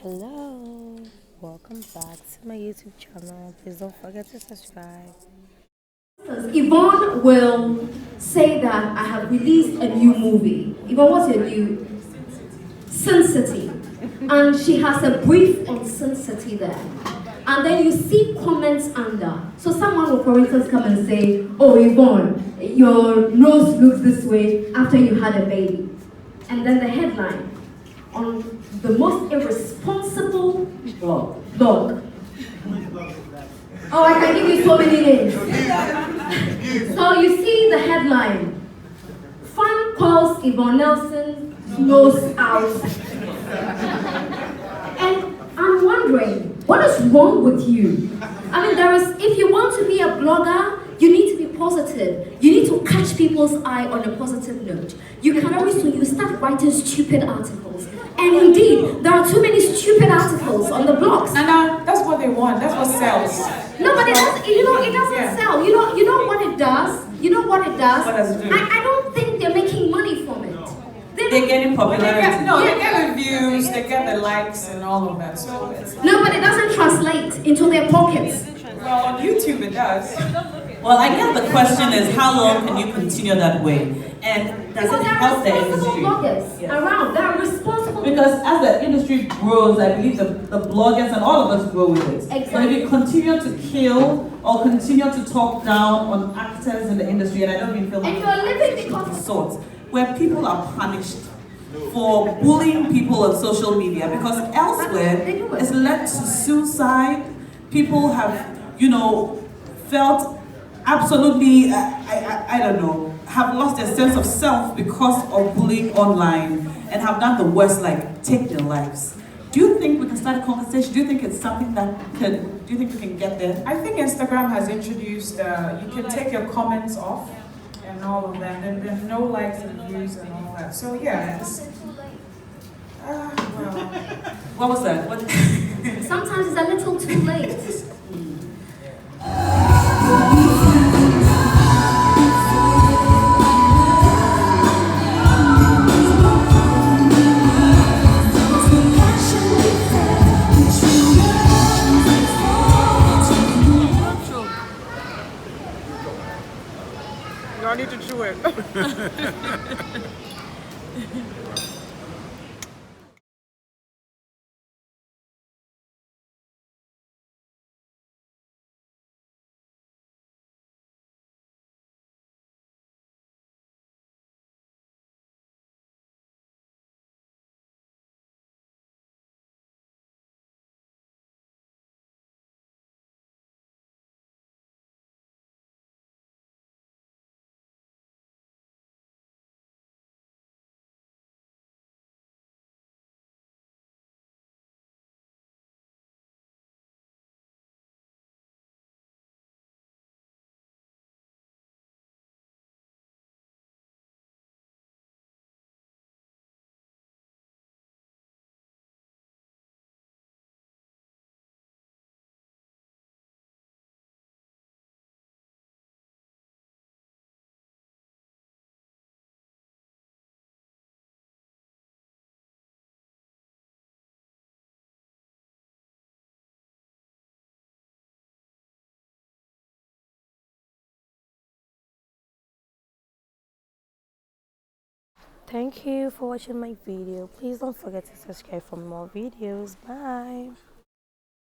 Hello, welcome back to my YouTube channel. Please don't forget to subscribe. Yvonne will say that I have released a new movie. Yvonne, what's your new? Sin City. And she has a brief on Sin City there. And then you see comments under. So someone will, for instance, come and say, oh, Yvonne, your nose looks this way after you had a baby. And then the headline on the most irresponsible blog. Oh, I can give you so many names. So you see the headline. Fan calls Yvonne Nelson's nose out. And I'm wondering, what is wrong with you? I mean, if you want to be a blogger, you need to be positive. You need to catch people's eye on a positive note. You can always, when you start writing stupid articles. And indeed, there are too many stupid articles on the blogs. And that's what they want. That's what sells. No, but it doesn't sell. You know what it does? You know what it does? What does it do? I don't think they're making money from it. They're getting popularity. They get the views, they get the likes and all of that. So No, but it doesn't translate into their pockets. well, on YouTube it does. Well, I guess the question is, how long can you continue that way? And does Because it there are help the responsible industry? bloggers Yeah. around. There are responsible. Because as the industry grows, I believe the bloggers and all of us grow with it. Exactly. So if you continue to kill or continue to talk down on actors in the industry, and I don't mean film And you're living because sorts, where people are punished for bullying people on social media, because elsewhere it's led to suicide. People have, felt absolutely, I don't know, have lost their sense of self because of bullying online and have done the worst, like take their lives. Do you think we can start a conversation? Do you think it's something that do you think we can get there? I think Instagram has introduced, you can take your comments off and all of that. And there's no likes and views and all that. So yeah, well. What was that? What? sometimes it's a little too late. You don't need to chew it. Thank you for watching my video. Please don't forget to subscribe for more videos. Bye.